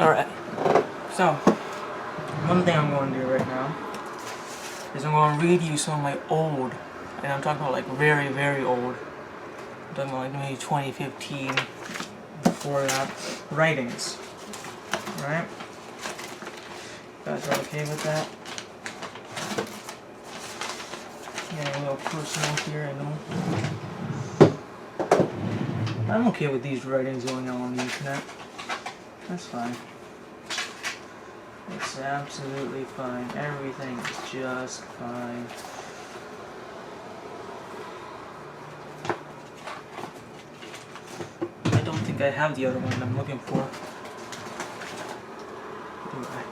Alright, so one thing I'm going to do right now is I'm going to read you some of my old, and I'm talking about like very, very old, I'm talking about like maybe 2015, before that, writings. Alright? You guys are okay with that? Yeah, a little personal here, I know. I'm okay with these writings going out on the internet. That's fine. It's absolutely fine. Everything is just fine. I don't think I have the other one I'm looking for. Do I?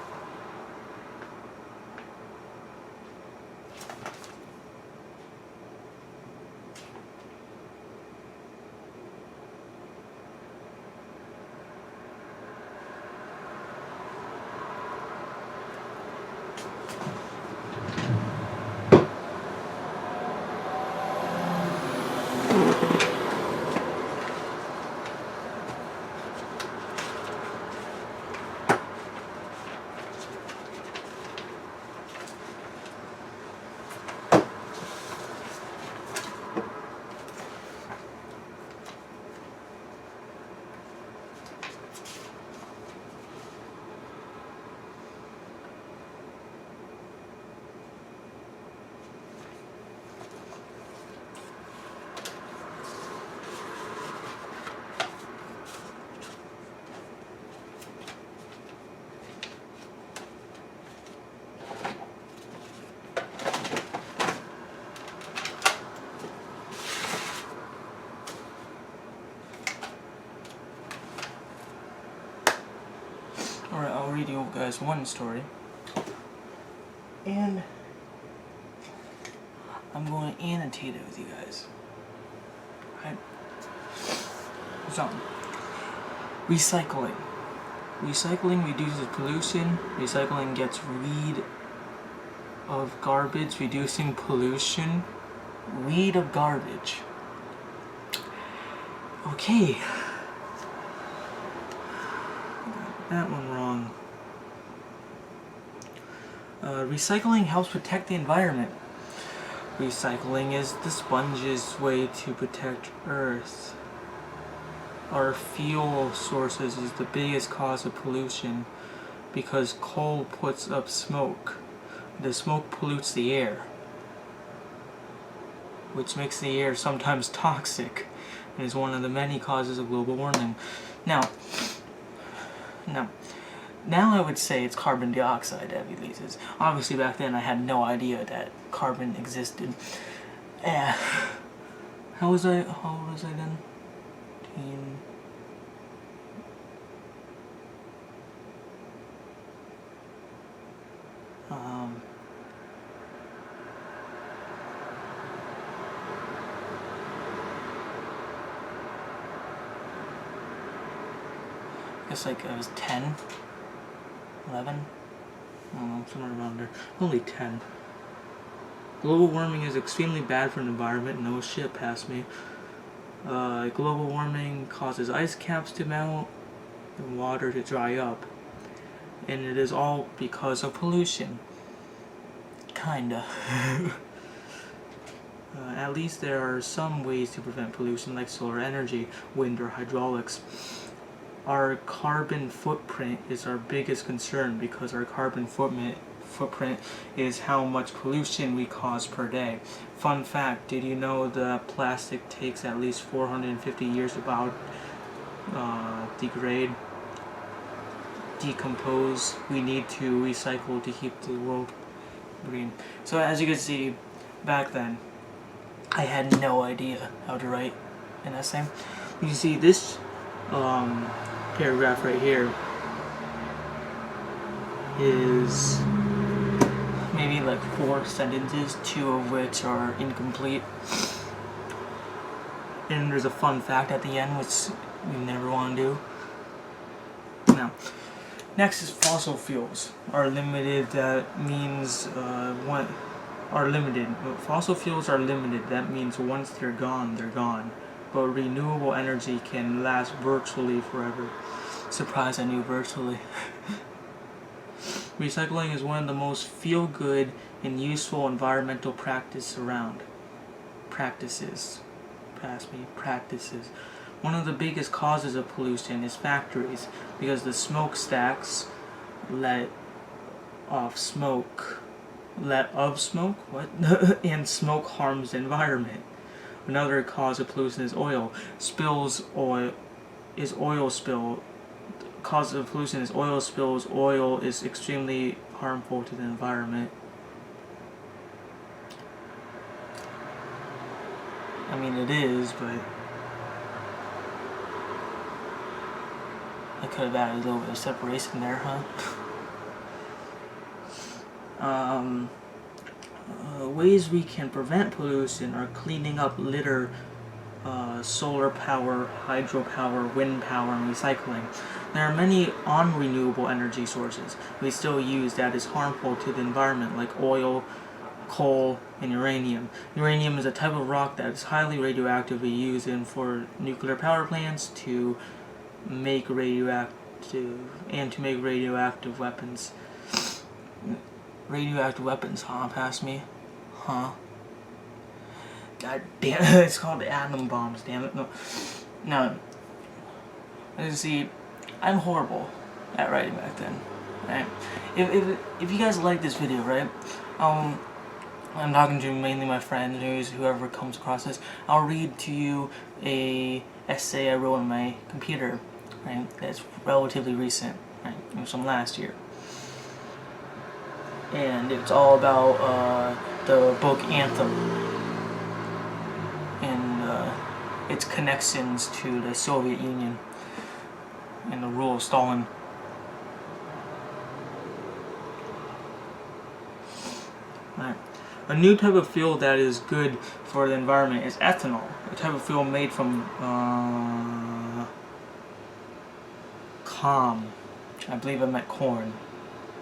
Alright, I'll read you guys one story. And I'm going to annotate it with you guys. Right? So, recycling. Recycling reduces pollution. Recycling gets rid of garbage, reducing pollution. Weed of garbage. Okay. That one wrong. Recycling helps protect the environment. Recycling is the sponge's way to protect Earth. Our fuel sources is the biggest cause of pollution because coal puts up smoke. The smoke pollutes the air, which makes the air sometimes toxic and is one of the many causes of global warming. Now I would say it's carbon dioxide that releases. Obviously back then I had no idea that carbon existed. How old was I then? I guess like I was 10, 11, I don't know, somewhere around there. Only 10. Global warming is extremely bad for the environment. No shit past me. Global warming causes ice caps to melt and water to dry up. And it is all because of pollution. Kinda. At least there are some ways to prevent pollution like solar energy, wind, or hydraulics. Our carbon footprint is our biggest concern because our carbon footprint is how much pollution we cause per day. Fun fact, did you know that plastic takes at least 450 years to degrade, decompose? We need to recycle to keep the world green. So as you can see, back then, I had no idea how to write an essay. You can see this paragraph right here is maybe like 4 sentences, 2 of which are incomplete. And there's a fun fact at the end which you never want to do. Now, next is fossil fuels are limited. That means Fossil fuels are limited. That means once they're gone, they're gone. But renewable energy can last virtually forever. Surprise, I knew virtually. Recycling is one of the most feel-good and useful environmental practices. One of the biggest causes of pollution is factories, because the smokestacks let of smoke, and smoke harms the environment. Another cause of pollution is oil spills. Cause of pollution is oil spills. Oil is extremely harmful to the environment. I mean, it is, but I could have added a little bit of separation there, huh? Ways we can prevent pollution are cleaning up litter, solar power, hydropower, wind power, and recycling. There are many non-renewable energy sources we still use that is harmful to the environment, like oil, coal, and uranium. Uranium is a type of rock that is highly radioactive. We use it for nuclear power plants to make radioactive weapons. Radioactive weapons, huh? Pass me? Huh? God damn it, it's called atom bombs, damn it. No. You see, I'm horrible at writing back then. Right? If you guys like this video, right? I'm talking to mainly my friends, whoever comes across this. I'll read to you a essay I wrote on my computer, right? That's relatively recent, right? It was from last year. And it's all about the book Anthem and its connections to the Soviet Union and the rule of Stalin. Right. A new type of fuel that is good for the environment is ethanol, a type of fuel made from calm. I believe I meant corn.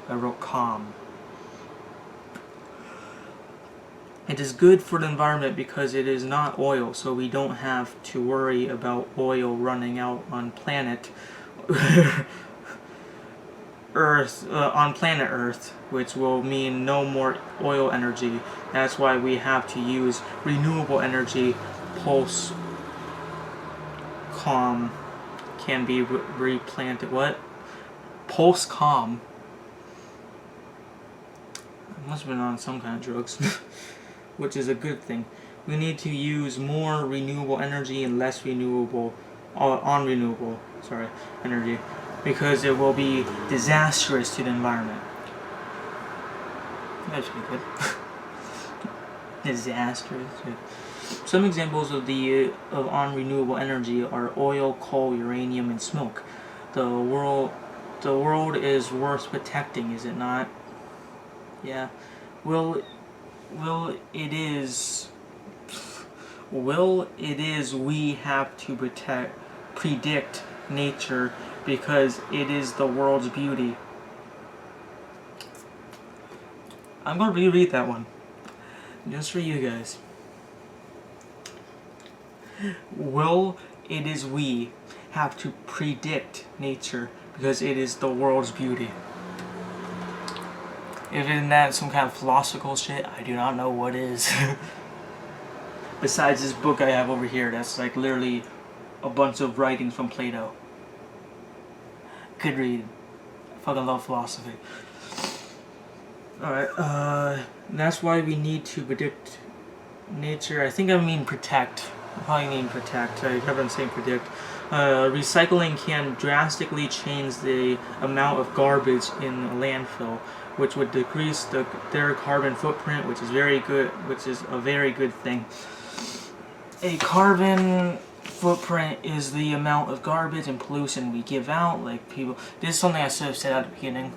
I wrote calm. It is good for the environment because it is not oil, so we don't have to worry about oil running out on planet Earth, which will mean no more oil energy. That's why we have to use renewable energy. Pulse-com can be replanted. What? Pulse-com? I must have been on some kind of drugs. Which is a good thing. We need to use more renewable energy and less non-renewable energy, because it will be disastrous to the environment. That should be good. Disastrous. Yeah. Some examples of non-renewable energy are oil, coal, uranium, and smoke. The world is worth protecting, is it not? Yeah. We have to predict nature because it is the world's beauty. I'm going to reread that one just for you guys. We have to predict nature because it is the world's beauty. If isn't that some kind of philosophical shit, I do not know what is. Besides this book I have over here, that's like literally a bunch of writings from Plato. Good read. I fucking love philosophy. Alright, that's why we need to predict nature. I think I mean protect. I probably mean protect. I kept on saying predict. Recycling can drastically change the amount of garbage in a landfill, which would decrease their carbon footprint, which is a very good thing. A carbon footprint is the amount of garbage and pollution we give out. Like people, this is something I should have said at the beginning.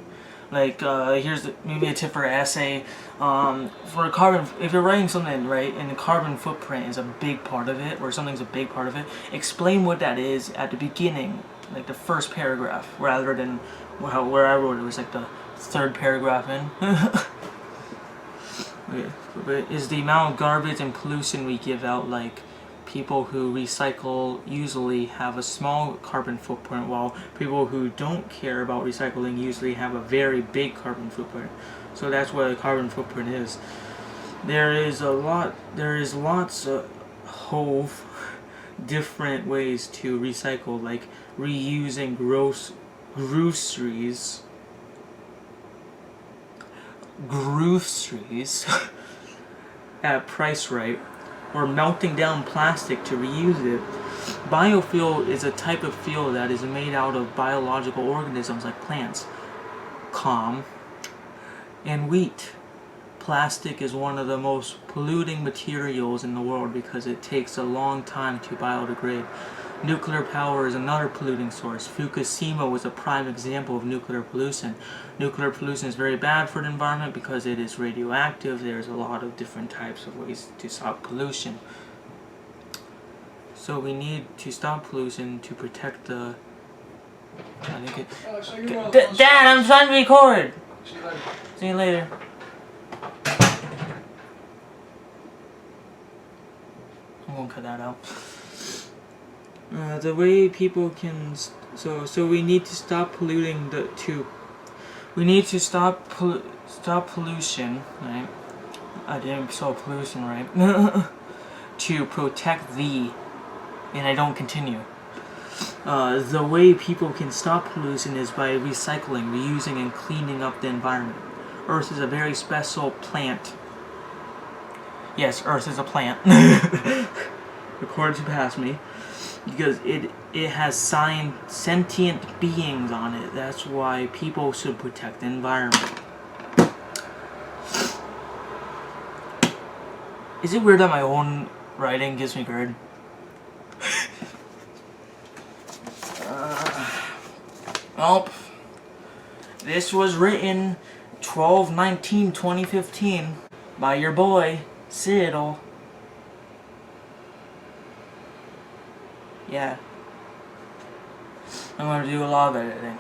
Like here's maybe a tip for an essay. For a carbon, if you're writing something right, and the carbon footprint is a big part of it, or something's a big part of it, explain what that is at the beginning, like the first paragraph, rather than where I wrote it was like the third paragraph in. Okay. But is the amount of garbage and pollution we give out, like people who recycle usually have a small carbon footprint, while people who don't care about recycling usually have a very big carbon footprint. So that's what a carbon footprint is. There is lots of different ways to recycle, like reusing groceries at Price Right, or melting down plastic to reuse it. Biofuel is a type of fuel that is made out of biological organisms like plants, and wheat. Plastic is one of the most polluting materials in the world because it takes a long time to biodegrade. Nuclear power is another polluting source. Fukushima was a prime example of nuclear pollution. Nuclear pollution is very bad for the environment because it is radioactive. There's a lot of different types of ways to stop pollution. So we need to stop pollution to protect the... Dad, I'm trying to record! See you later. I'm gonna cut that out. The way people can... So we need to stop polluting we need to stop pollution, right? I didn't spell pollution right. To protect thee. And I don't continue. The way people can stop pollution is by recycling, reusing, and cleaning up the environment. Earth is a very special plant. Yes, Earth is a plant. According to past me. Because it has sentient beings on it. That's why people should protect the environment. Is it weird that my own writing gives me GERD? Well, this was written 12/19/2015 by your boy, Siddle. Yeah. I'm gonna do a lot of editing.